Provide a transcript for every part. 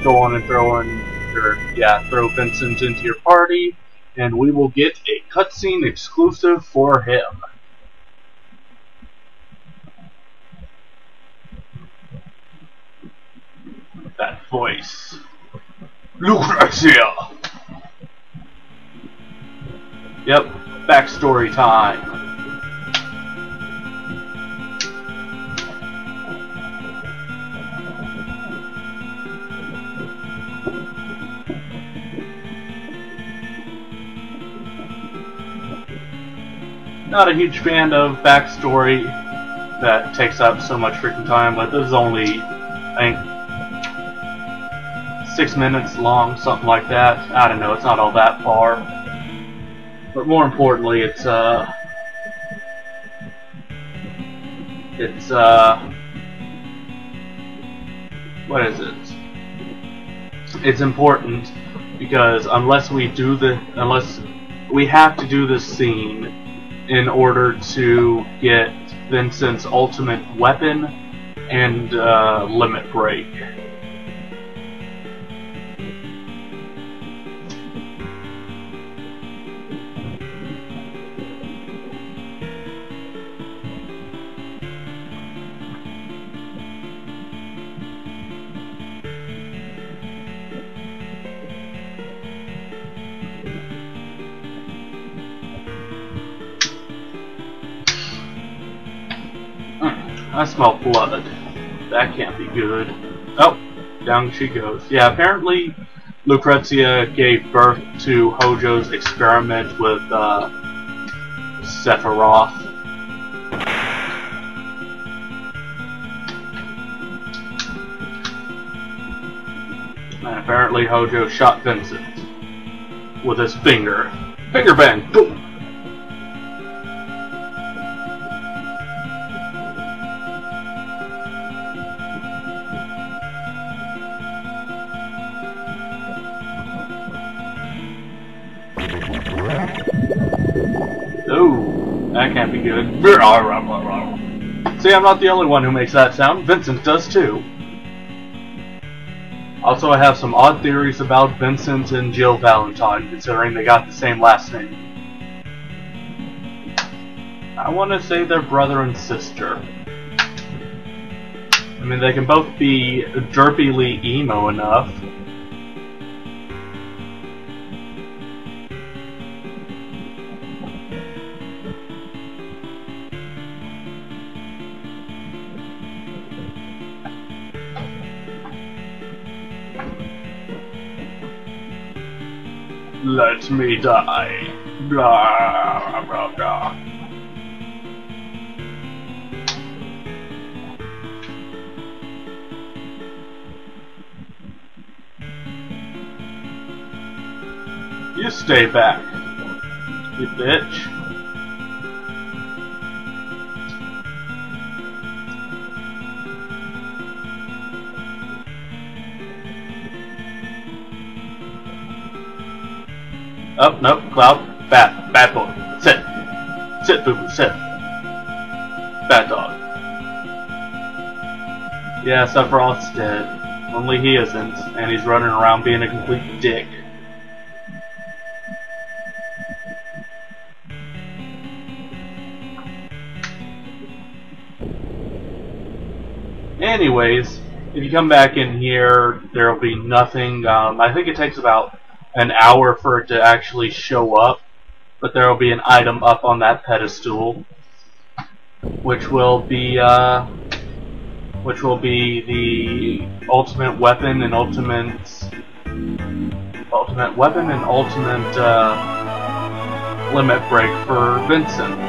go on and throw Vincent into your party, and we will get a cutscene exclusive for him. That voice. Lucrezia! Yep, backstory time. Not a huge fan of backstory that takes up so much freaking time, but this is only, I think, 6 minutes long, something like that. I don't know, it's not all that far. But more importantly, what is it? It's important because unless we have to do this scene in order to get Vincent's ultimate weapon and limit break. I smell blood. That can't be good. Oh, down she goes. Yeah, apparently Lucrezia gave birth to Hojo's experiment with Sephiroth. And apparently Hojo shot Vincent with his finger. Finger bang! Boom! Oh, that can't be good. See, I'm not the only one who makes that sound. Vincent does too. Also, I have some odd theories about Vincent and Jill Valentine, considering they got the same last name. I want to say they're brother and sister. I mean, they can both be derpily emo enough. Let me die. Blah, blah, blah. You stay back, you bitch. Oh, no, Cloud. Bad boy. Sit. Sit, boo-boo, sit. Bad dog. Yeah, Sephiroth's dead. Only he isn't, and he's running around being a complete dick. Anyways, if you come back in here, there'll be nothing. I think it takes about an hour for it to actually show up, but there will be an item up on that pedestal, which will be the ultimate weapon and ultimate limit break for Vincent.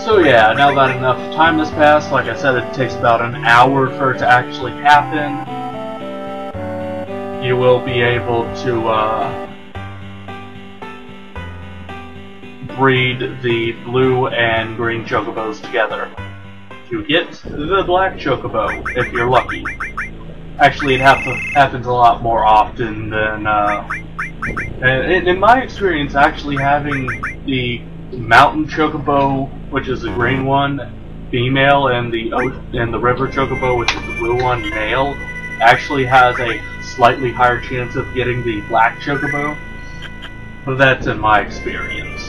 So yeah, now that enough time has passed, like I said, it takes about an hour for it to actually happen. You will be able to breed the blue and green chocobos together to get the black chocobo, if you're lucky. Actually, it happens a lot more often than, in my experience, actually having the mountain chocobo, which is the green one, female, and the river chocobo, which is the blue one, male, actually has a slightly higher chance of getting the black chocobo. But that's in my experience.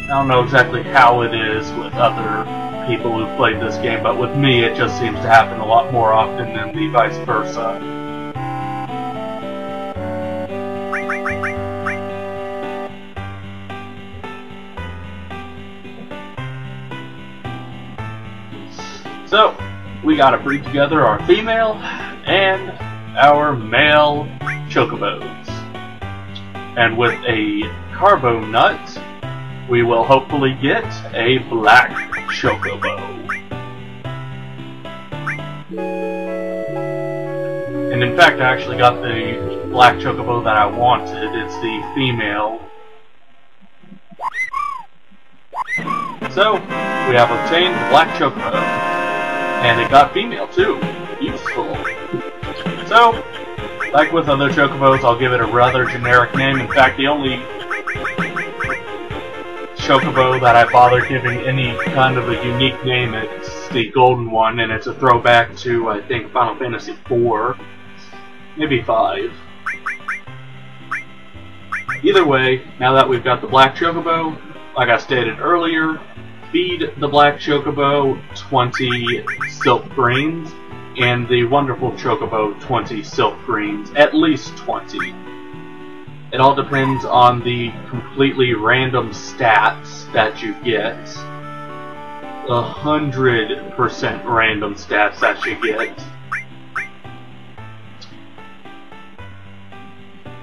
I don't know exactly how it is with other people who've played this game, but with me it just seems to happen a lot more often than the vice versa. So, we gotta breed together our female and our male chocobos. And with a carbo nut, we will hopefully get a black chocobo. And in fact, I actually got the black chocobo that I wanted. It's the female. So, we have obtained the black chocobo. And it got female too. Useful. So, like with other chocobos, I'll give it a rather generic name. In fact, the only chocobo that I bother giving any kind of a unique name, it's the golden one, and it's a throwback to, I think, Final Fantasy IV, maybe 5. Either way, now that we've got the black chocobo, like I stated earlier, feed the black chocobo 20 silk greens, and the wonderful chocobo 20 silk greens, at least 20. It all depends on the completely random stats that you get. 100% random stats that you get.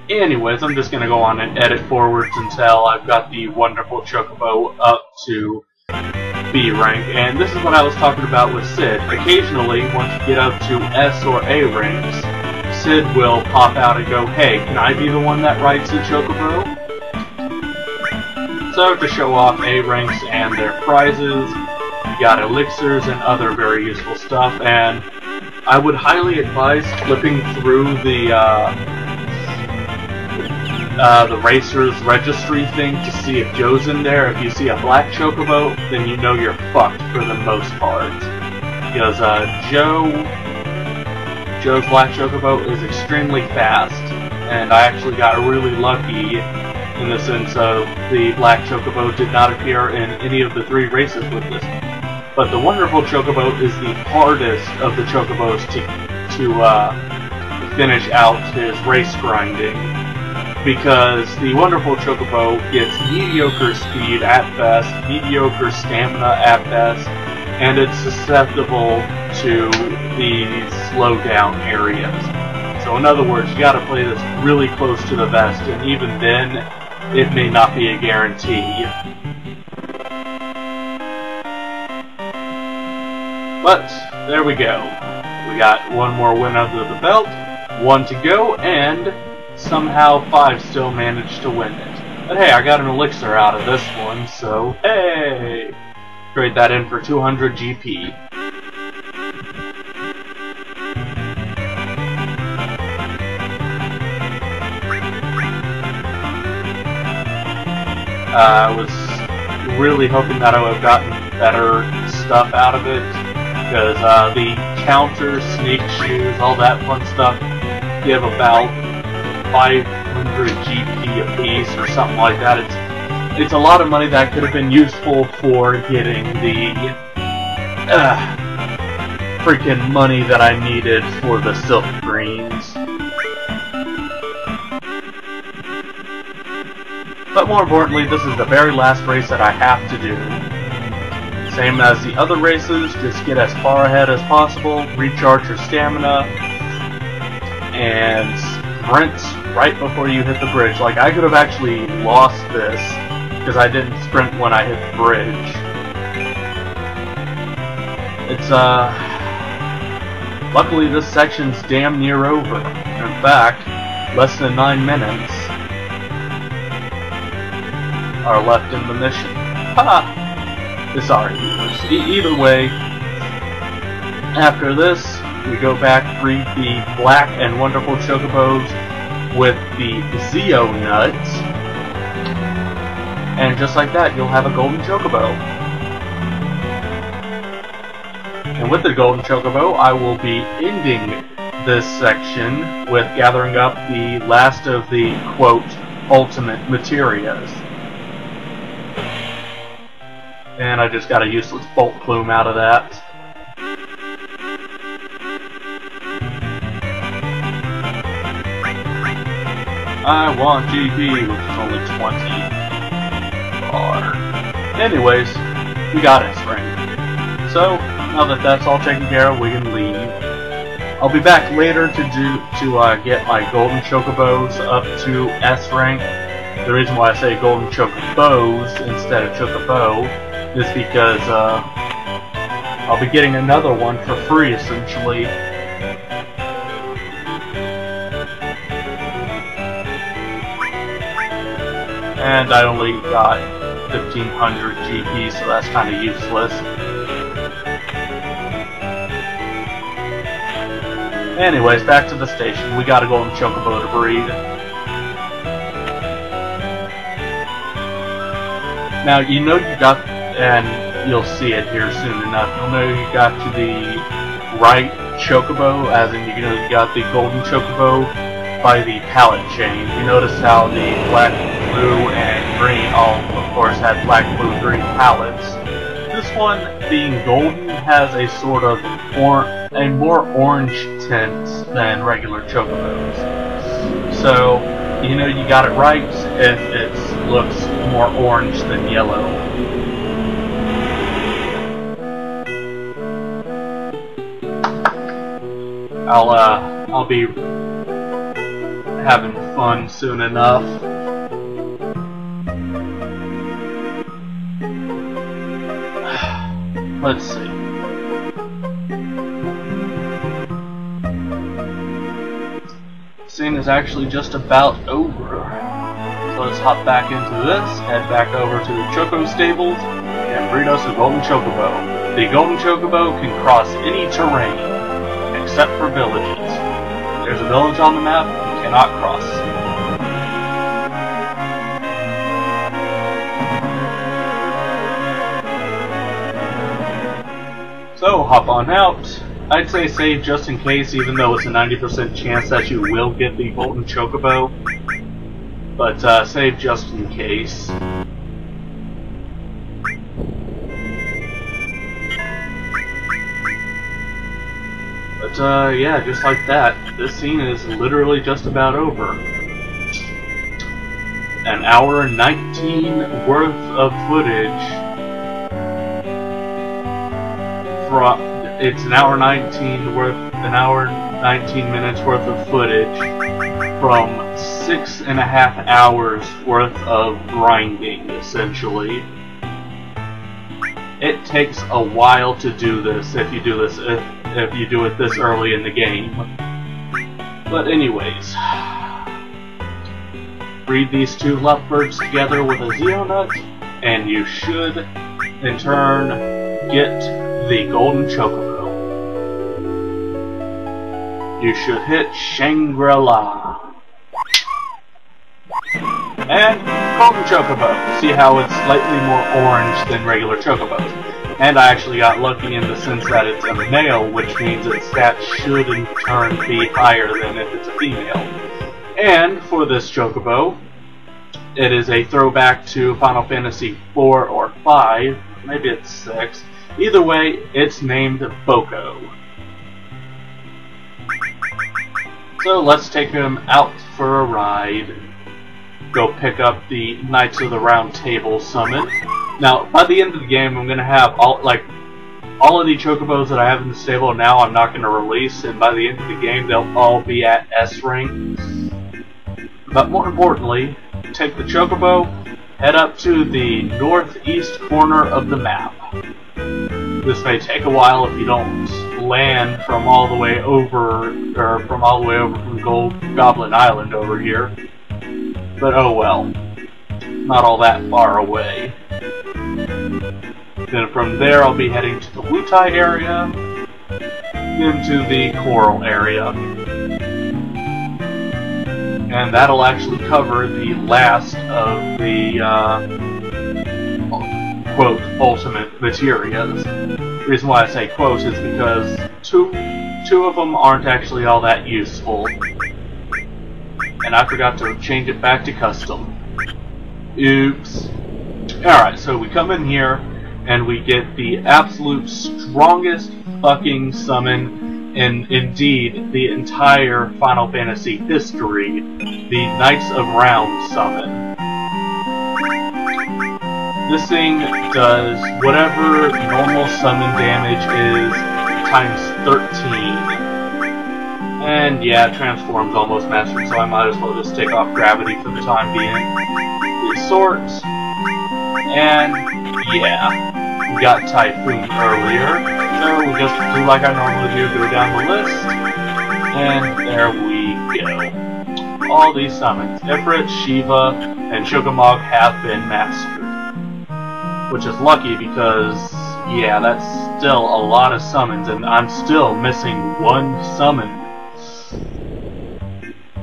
Anyways, I'm just going to go on and edit forwards until I've got the wonderful chocobo up to B rank. And this is what I was talking about with Sid. Occasionally, once you get up to S or A ranks, Sid will pop out and go, "Hey, can I be the one that rides the chocobo?" So, to show off A ranks and their prizes, you got elixirs and other very useful stuff, and I would highly advise flipping through the racer's registry thing to see if Joe's in there. If you see a black chocobo, then you know you're fucked for the most part. Because Joe's black chocobo is extremely fast, and I actually got really lucky in the sense of the black chocobo did not appear in any of the 3 races with this. But the wonderful chocobo is the hardest of the chocobos to finish out his race grinding, because the wonderful chocobo gets mediocre speed at best, mediocre stamina at best, and it's susceptible to the slowdown areas. So in other words, you gotta play this really close to the vest, and even then, it may not be a guarantee. But, there we go. We got one more win under the belt, 1 to go, and somehow 5 still managed to win it. But hey, I got an elixir out of this one, so hey! Trade that in for 200 GP. I was really hoping that I would have gotten better stuff out of it, because the counters, sneak shoes, all that fun stuff give about 500 GP a piece or something like that. It's a lot of money that could have been useful for getting the freaking money that I needed for the silk greens. But more importantly, this is the very last race that I have to do. Same as the other races, just get as far ahead as possible, recharge your stamina, and sprint right before you hit the bridge. Like, I could have actually lost this because I didn't sprint when I hit the bridge. It's, luckily this section's damn near over. In fact, less than 9 minutes. are left in the mission. Ha! Sorry, either way, after this, we go back, breed the black and wonderful chocobos with the Zeo nuts, and just like that, you'll have a golden chocobo. And with the golden chocobo, I will be ending this section with gathering up the last of the, quote, ultimate materias. And I just got a useless bolt plume out of that. I want GP, which is only 20. Anyways, we got S-Ring. So, now that that's all taken care of, we can leave. I'll be back later to get my golden chocobos up to S rank. The reason why I say golden chocobos instead of chocobo is because I'll be getting another one for free, essentially. And I only got 1500 GP, so that's kind of useless. Anyways, back to the station. We got a golden chocobo to breed. Now, you know you got, and you'll see it here soon enough, you'll know you got to the right chocobo, as in you know you got the golden chocobo by the palette change. You notice how the black, blue, and green all, of course, had black, blue, green palettes. This one, being golden, has a sort of a more orange tint than regular chocobos. So, you know you got it right if it looks more orange than yellow. I'll be having fun soon enough. Let's see. Scene is actually just about over. So let's hop back into this, head back over to the Choco stables, and breed us a golden chocobo. The golden chocobo can cross any terrain, except for villages. If there's a village on the map, you cannot cross. So, hop on out. I'd say save just in case, even though it's a 90% chance that you will get the golden chocobo. But save just in case. But yeah, just like that, this scene is literally just about over. An hour and 19 worth of footage. It's an hour 19 minutes worth of footage from 6.5 hours worth of grinding, essentially. It takes a while to do this if you do this if you do it this early in the game. But anyways, breed these two lovebirds together with a Zeo nut, and you should in turn get the golden chocobo. You should hit Shangri-La. And golden chocobo. See how it's slightly more orange than regular chocobos. And I actually got lucky in the sense that it's a male, which means its stats should in turn be higher than if it's a female. And for this chocobo, it is a throwback to Final Fantasy 4 or 5, maybe it's 6. Either way, it's named Boco. So let's take him out for a ride. Go pick up the Knights of the Round Table summon. Now, by the end of the game, I'm going to have all of the chocobos that I have in the stable now I'm not going to release, and by the end of the game, they'll all be at S rank. But more importantly, take the chocobo, head up to the northeast corner of the map. This may take a while if you don't land from all the way over, from Gold Goblin Island over here. But oh well. not all that far away. Then from there I'll be heading to the Wutai area, then to the Coral area. And that'll actually cover the last of the, quote, ultimate materias. The reason why I say quote is because two of them aren't actually all that useful. And I forgot to change it back to custom. Oops. Alright, so we come in here, and we get the absolute strongest fucking summon in, indeed, the entire Final Fantasy history, the Knights of Round summon. This thing does whatever normal summon damage is times 13. And yeah, it transforms almost mastered, so I might as well just take off gravity for the time being. Resort. And yeah, we got Typhoon earlier, so we just do like I normally do, go down the list, and there we go. All these summons, Ifrit, Shiva, and Chocobo have been mastered. Which is lucky because, yeah, that's still a lot of summons, and I'm still missing one summon.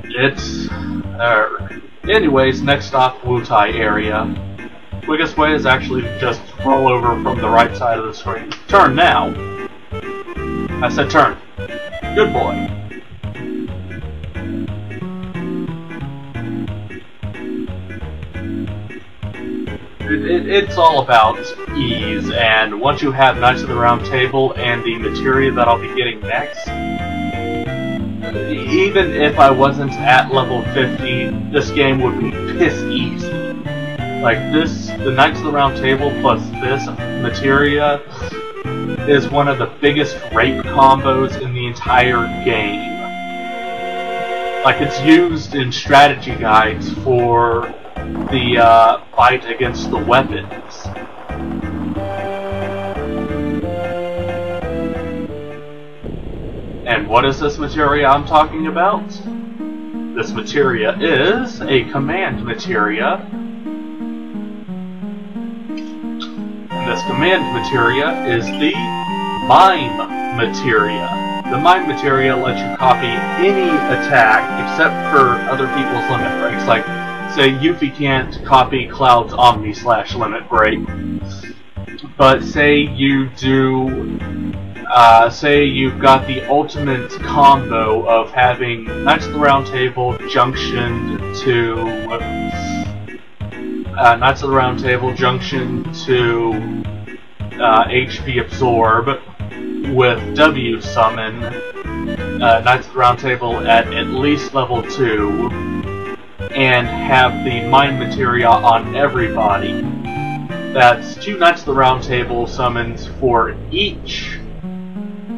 It's... anyways, next stop, Wutai area. Quickest way is actually just roll over from the right side of the screen. Turn now! I said turn. Good boy. It's all about ease, and once you have Knights of the Round Table and the materia that I'll be getting next, even if I wasn't at level 50, this game would be piss easy. Like this, the Knights of the Round Table plus this materia is one of the biggest rape combos in the entire game. Like it's used in strategy guides for the fight against the weapons. And what is this materia I'm talking about? This materia is a command materia. And this command materia is the mime materia. The mime materia lets you copy any attack except for other people's limit breaks. Like, say Yuffie can't copy Cloud's Omni / limit break. But say you do... say you've got the ultimate combo of having Knights of the Round Table junction to Knights of the Round Table junction to HP absorb with W summon Knights of the Round Table at least level 2 and have the mind materia on everybody. That's 2 Knights of the Round Table summons for each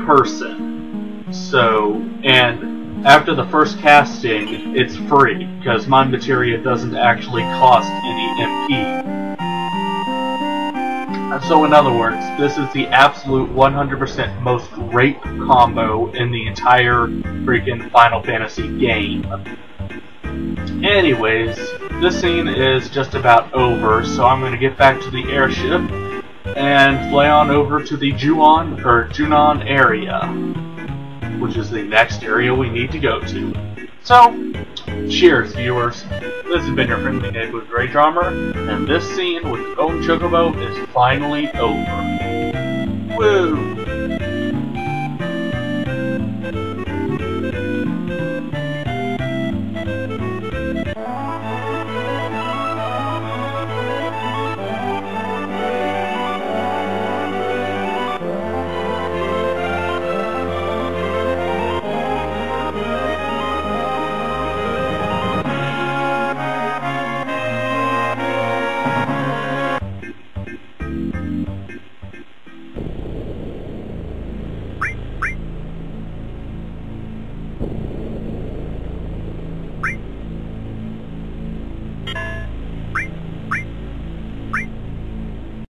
person. So, and after the first casting, it's free, because Mind Materia doesn't actually cost any MP. So in other words, this is the absolute 100% most rape combo in the entire freaking Final Fantasy game. Anyways, this scene is just about over, so I'm going to get back to the airship and fly on over to the Junon area, which is the next area we need to go to. So, cheers viewers, this has been your friendly neighborhood Grey Drummer, and this scene with the Golden Chocobo is finally over. Woo!